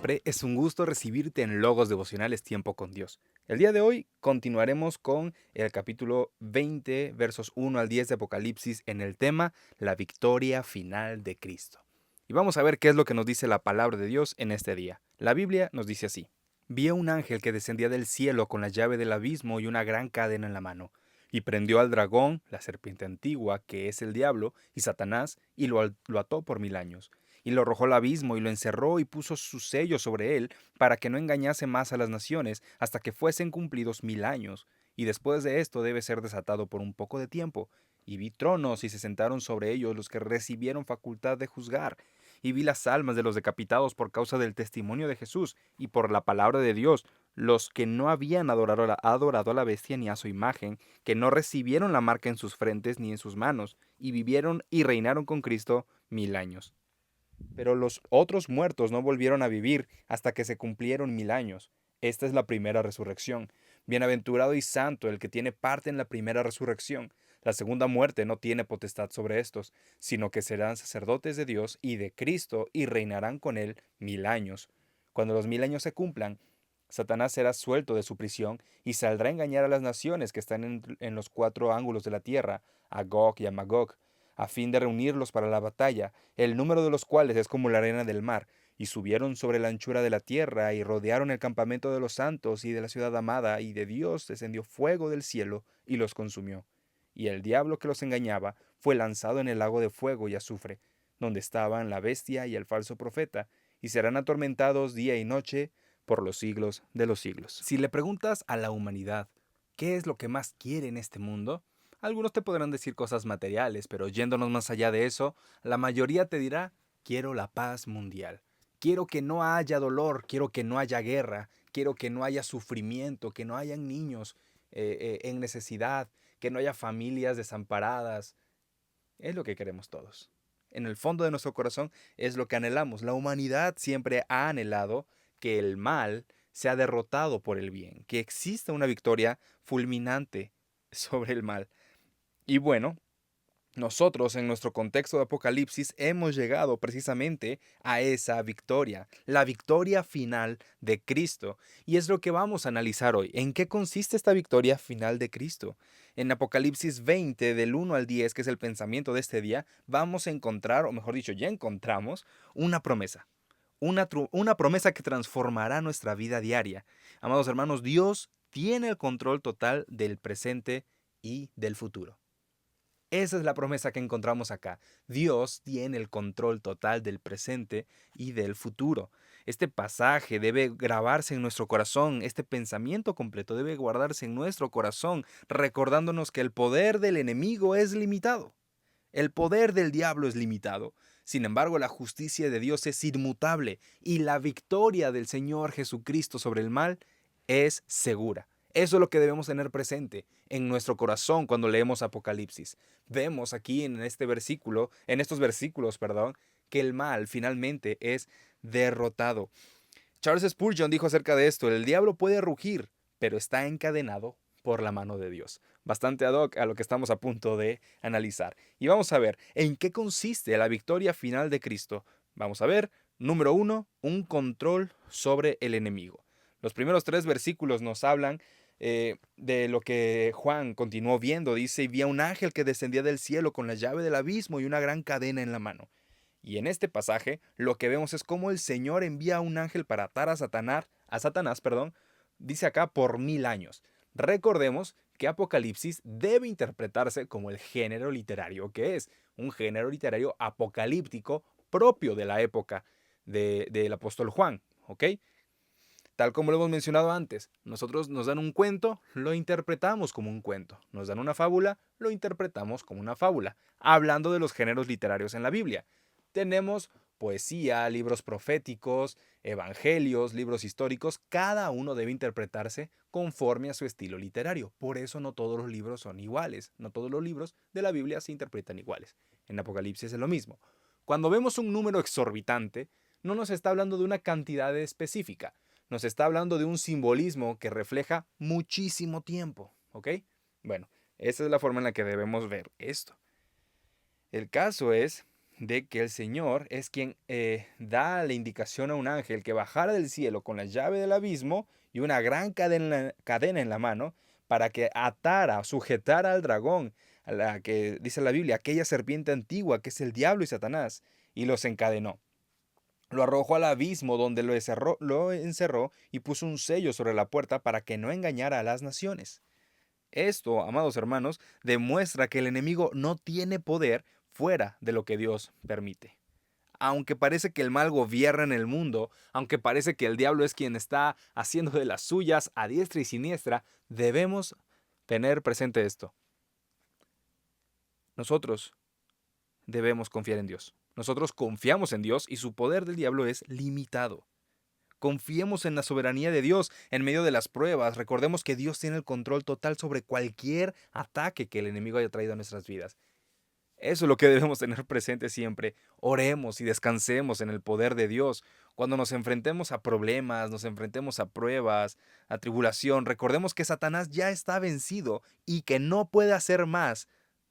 siempre, es un gusto recibirte en Logos Devocionales Tiempo con Dios. El día de hoy continuaremos con el capítulo 20, versos 1 al 10 de Apocalipsis en el tema La victoria final de Cristo. Y vamos a ver qué es lo que nos dice la palabra de Dios en este día. La Biblia nos dice así: Vi a un ángel que descendía del cielo con la llave del abismo y una gran cadena en la mano, y prendió al dragón, la serpiente antigua, que es el diablo, y Satanás, y lo ató por 1000 años y lo arrojó al abismo y lo encerró y puso su sello sobre él para que no engañase más a las naciones hasta que fuesen cumplidos 1000 años. Y después de esto debe ser desatado por un poco de tiempo. Y vi tronos y se sentaron sobre ellos los que recibieron facultad de juzgar. Y vi las almas de los decapitados por causa del testimonio de Jesús y por la palabra de Dios, los que no habían adorado a la bestia ni a su imagen, que no recibieron la marca en sus frentes ni en sus manos, y vivieron y reinaron con Cristo 1000 años. Pero los otros muertos no volvieron a vivir hasta que se cumplieron 1000 años. Esta es la primera resurrección. Bienaventurado y santo el que tiene parte en la primera resurrección. La segunda muerte no tiene potestad sobre estos, sino que serán sacerdotes de Dios y de Cristo y reinarán con él 1000 años. Cuando los 1000 años se cumplan, Satanás será suelto de su prisión y saldrá a engañar a las naciones que están en los cuatro ángulos de la tierra, a Gog y a Magog, a fin de reunirlos para la batalla, el número de los cuales es como la arena del mar, y subieron sobre la anchura de la tierra, y rodearon el campamento de los santos y de la ciudad amada, y de Dios descendió fuego del cielo, y los consumió. Y el diablo que los engañaba fue lanzado en el lago de fuego y azufre, donde estaban la bestia y el falso profeta, y serán atormentados día y noche por los siglos de los siglos. Si le preguntas a la humanidad qué es lo que más quiere en este mundo, algunos te podrán decir cosas materiales, pero yéndonos más allá de eso, la mayoría te dirá: quiero la paz mundial. Quiero que no haya dolor, quiero que no haya guerra, quiero que no haya sufrimiento, que no hayan niños en necesidad, que no haya familias desamparadas. Es lo que queremos todos. En el fondo de nuestro corazón es lo que anhelamos. La humanidad siempre ha anhelado que el mal sea derrotado por el bien, que exista una victoria fulminante sobre el mal. Y bueno, nosotros en nuestro contexto de Apocalipsis hemos llegado precisamente a esa victoria, la victoria final de Cristo. Y es lo que vamos a analizar hoy. ¿En qué consiste esta victoria final de Cristo? En Apocalipsis 20, del 1 al 10, que es el pensamiento de este día, vamos a encontrar, o mejor dicho, ya encontramos una promesa. Una promesa que transformará nuestra vida diaria. Amados hermanos, Dios tiene el control total del presente y del futuro. Esa es la promesa que encontramos acá. Dios tiene el control total del presente y del futuro. Este pasaje debe grabarse en nuestro corazón, este pensamiento completo debe guardarse en nuestro corazón, recordándonos que el poder del enemigo es limitado. El poder del diablo es limitado. Sin embargo, la justicia de Dios es inmutable y la victoria del Señor Jesucristo sobre el mal es segura. Eso es lo que debemos tener presente en nuestro corazón cuando leemos Apocalipsis. Vemos aquí en este versículo, en estos versículos, perdón, que el mal finalmente es derrotado. Charles Spurgeon dijo acerca de esto: el diablo puede rugir, pero está encadenado por la mano de Dios. Bastante ad hoc a lo que estamos a punto de analizar. Y vamos a ver en qué consiste la victoria final de Cristo. Vamos a ver, número uno, un control sobre el enemigo. Los primeros 3 versículos nos hablan de lo que Juan continuó viendo. Dice: y vi a un ángel que descendía del cielo con la llave del abismo y una gran cadena en la mano. Y en este pasaje lo que vemos es cómo el Señor envía a un ángel para atar a Satanás, perdón, dice acá por 1000 años. Recordemos que Apocalipsis debe interpretarse como el género literario que es, un género literario apocalíptico propio de la época del apóstol Juan, ¿ok? Tal como lo hemos mencionado antes, nosotros nos dan un cuento, lo interpretamos como un cuento. Nos dan una fábula, lo interpretamos como una fábula. Hablando de los géneros literarios en la Biblia, tenemos poesía, libros proféticos, evangelios, libros históricos. Cada uno debe interpretarse conforme a su estilo literario. Por eso no todos los libros son iguales. No todos los libros de la Biblia se interpretan iguales. En Apocalipsis es lo mismo. Cuando vemos un número exorbitante, no nos está hablando de una cantidad específica, nos está hablando de un simbolismo que refleja muchísimo tiempo, ¿ok? Bueno, esa es la forma en la que debemos ver esto. El caso es de que el Señor es quien da la indicación a un ángel que bajara del cielo con la llave del abismo y una gran cadena en la mano para que atara, sujetara al dragón, a la que dice la Biblia, aquella serpiente antigua que es el diablo y Satanás, y los encadenó. Lo arrojó al abismo donde lo encerró y puso un sello sobre la puerta para que no engañara a las naciones. Esto, amados hermanos, demuestra que el enemigo no tiene poder fuera de lo que Dios permite. Aunque parece que el mal gobierna en el mundo, aunque parece que el diablo es quien está haciendo de las suyas a diestra y siniestra, debemos tener presente esto. Nosotros debemos confiar en Dios. Nosotros confiamos en Dios y su poder del diablo es limitado. Confiemos en la soberanía de Dios en medio de las pruebas. Recordemos que Dios tiene el control total sobre cualquier ataque que el enemigo haya traído a nuestras vidas. Eso es lo que debemos tener presente siempre. Oremos y descansemos en el poder de Dios. Cuando nos enfrentemos a problemas, nos enfrentemos a pruebas, a tribulación, recordemos que Satanás ya está vencido y que no puede hacer más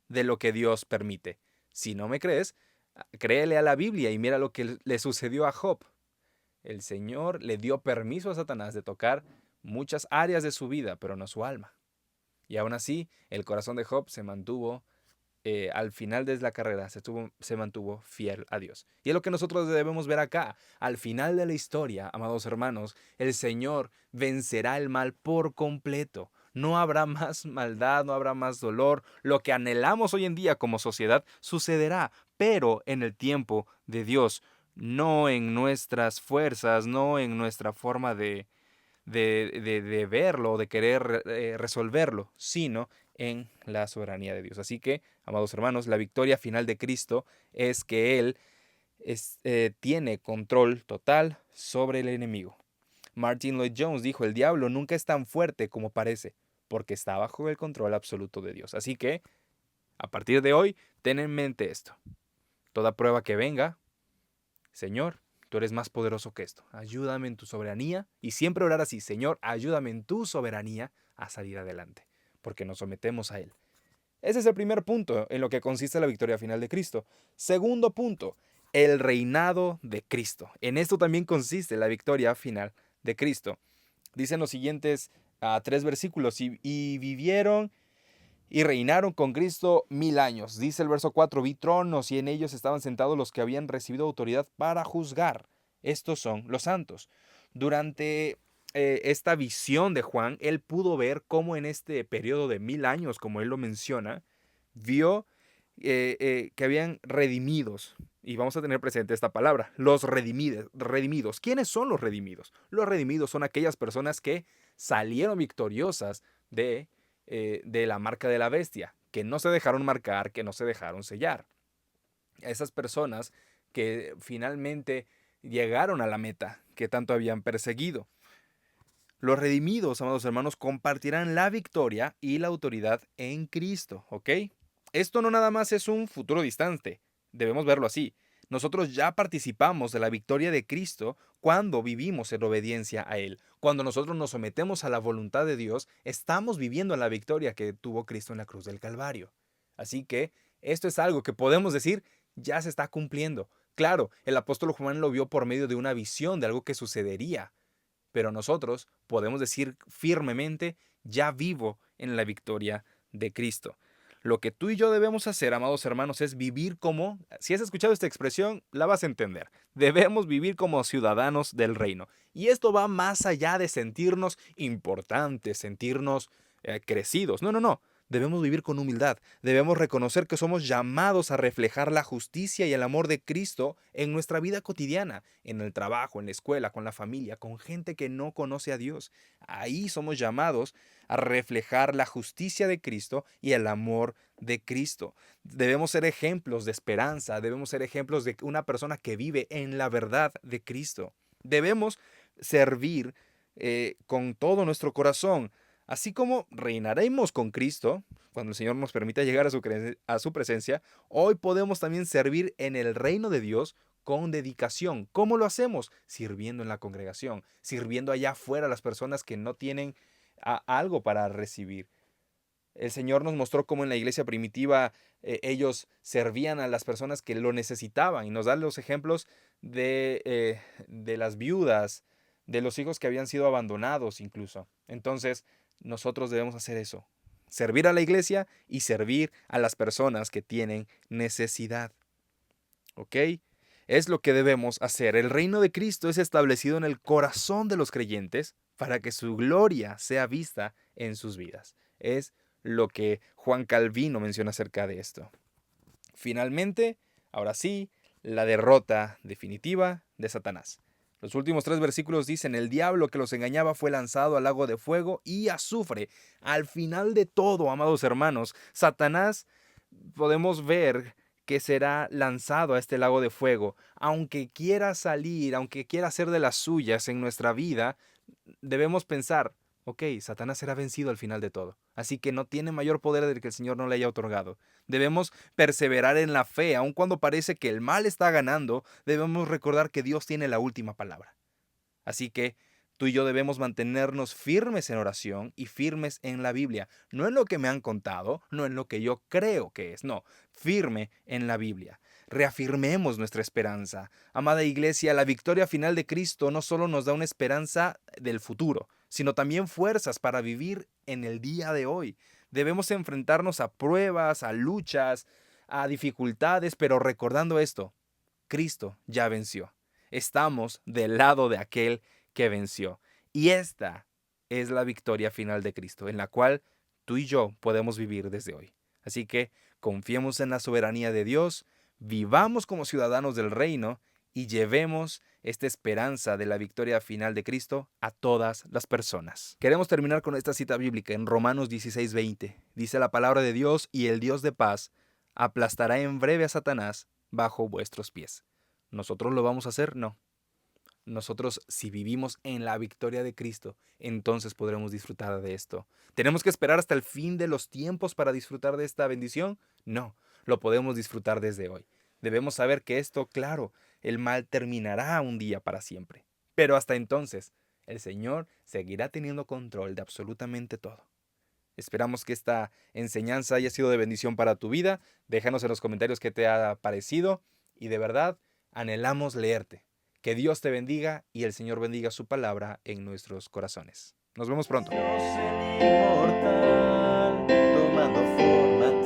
de lo que Dios permite. Si no me crees, créele a la Biblia y mira lo que le sucedió a Job. El Señor le dio permiso a Satanás de tocar muchas áreas de su vida, pero no su alma. Y aún así, el corazón de Job se mantuvo, al final de la carrera, se mantuvo fiel a Dios. Y es lo que nosotros debemos ver acá. Al final de la historia, amados hermanos, el Señor vencerá el mal por completo. No habrá más maldad, no habrá más dolor. Lo que anhelamos hoy en día como sociedad sucederá, pero en el tiempo de Dios, no en nuestras fuerzas, no en nuestra forma de verlo, de querer resolverlo, sino en la soberanía de Dios. Así que, amados hermanos, la victoria final de Cristo es que Él tiene control total sobre el enemigo. Martin Lloyd Jones dijo, el diablo nunca es tan fuerte como parece, porque está bajo el control absoluto de Dios. Así que, a partir de hoy, ten en mente esto. Toda prueba que venga, Señor, tú eres más poderoso que esto. Ayúdame en tu soberanía. Y siempre orar así, Señor, ayúdame en tu soberanía a salir adelante, porque nos sometemos a Él. Ese es el primer punto en lo que consiste la victoria final de Cristo. Segundo punto, el reinado de Cristo. En esto también consiste la victoria final de Cristo. Dicen los siguientes 3 versículos, y vivieron y reinaron con Cristo 1000 años. Dice el verso 4, vi tronos y en ellos estaban sentados los que habían recibido autoridad para juzgar. Estos son los santos. Durante esta visión de Juan, él pudo ver cómo en este periodo de 1000 años, como él lo menciona, vio que habían redimidos. Y vamos a tener presente esta palabra, los redimidos. ¿Quiénes son los redimidos? Los redimidos son aquellas personas que salieron victoriosas de la marca de la bestia, que no se dejaron marcar, que no se dejaron sellar. Esas personas que finalmente llegaron a la meta que tanto habían perseguido. Los redimidos, amados hermanos, compartirán la victoria y la autoridad en Cristo, ¿ok? Esto no nada más es un futuro distante, debemos verlo así. Nosotros ya participamos de la victoria de Cristo cuando vivimos en obediencia a Él. Cuando nosotros nos sometemos a la voluntad de Dios, estamos viviendo la victoria que tuvo Cristo en la cruz del Calvario. Así que esto es algo que podemos decir ya se está cumpliendo. Claro, el apóstol Juan lo vio por medio de una visión de algo que sucedería, pero nosotros podemos decir firmemente, ya vivo en la victoria de Cristo. Lo que tú y yo debemos hacer, amados hermanos, es vivir como, si has escuchado esta expresión, la vas a entender. Debemos vivir como ciudadanos del reino. Y esto va más allá de sentirnos importantes, sentirnos crecidos. No, no, no. Debemos vivir con humildad. Debemos reconocer que somos llamados a reflejar la justicia y el amor de Cristo en nuestra vida cotidiana, en el trabajo, en la escuela, con la familia, con gente que no conoce a Dios. Ahí somos llamados a reflejar la justicia de Cristo y el amor de Cristo. Debemos ser ejemplos de esperanza, debemos ser ejemplos de una persona que vive en la verdad de Cristo. Debemos servir con todo nuestro corazón. Así como reinaremos con Cristo, cuando el Señor nos permita llegar a su presencia, hoy podemos también servir en el reino de Dios con dedicación. ¿Cómo lo hacemos? Sirviendo en la congregación, sirviendo allá afuera a las personas que no tienen algo para recibir. El Señor nos mostró cómo en la iglesia primitiva ellos servían a las personas que lo necesitaban y nos da los ejemplos de las viudas, de los hijos que habían sido abandonados incluso. Entonces, nosotros debemos hacer eso, servir a la iglesia y servir a las personas que tienen necesidad. ¿Ok? Es lo que debemos hacer. El reino de Cristo es establecido en el corazón de los creyentes para que su gloria sea vista en sus vidas. Es lo que Juan Calvino menciona acerca de esto. Finalmente, ahora sí, la derrota definitiva de Satanás. Los últimos 3 versículos dicen: el diablo que los engañaba fue lanzado al lago de fuego y azufre. Al final de todo, amados hermanos, Satanás podemos ver que será lanzado a este lago de fuego. Aunque quiera salir, aunque quiera hacer de las suyas en nuestra vida, debemos pensar: ok, Satanás será vencido al final de todo, así que no tiene mayor poder del que el Señor no le haya otorgado. Debemos perseverar en la fe, aun cuando parece que el mal está ganando, debemos recordar que Dios tiene la última palabra. Así que tú y yo debemos mantenernos firmes en oración y firmes en la Biblia. No en lo que me han contado, no en lo que yo creo que es, no, firme en la Biblia. Reafirmemos nuestra esperanza. Amada iglesia, la victoria final de Cristo no solo nos da una esperanza del futuro, sino también fuerzas para vivir en el día de hoy. Debemos enfrentarnos a pruebas, a luchas, a dificultades, pero recordando esto: Cristo ya venció. Estamos del lado de aquel que venció. Y esta es la victoria final de Cristo, en la cual tú y yo podemos vivir desde hoy. Así que confiemos en la soberanía de Dios, vivamos como ciudadanos del reino y llevemos esta esperanza de la victoria final de Cristo a todas las personas. Queremos terminar con esta cita bíblica en Romanos 16:20. Dice la palabra de Dios: y el Dios de paz aplastará en breve a Satanás bajo vuestros pies. ¿Nosotros lo vamos a hacer? No. Nosotros, si vivimos en la victoria de Cristo, entonces podremos disfrutar de esto. ¿Tenemos que esperar hasta el fin de los tiempos para disfrutar de esta bendición? No, lo podemos disfrutar desde hoy. Debemos saber que esto, claro, el mal terminará un día para siempre. Pero hasta entonces, el Señor seguirá teniendo control de absolutamente todo. Esperamos que esta enseñanza haya sido de bendición para tu vida. Déjanos en los comentarios qué te ha parecido y de verdad anhelamos leerte. Que Dios te bendiga y el Señor bendiga su palabra en nuestros corazones. Nos vemos pronto. Dios el inmortal, tomando forma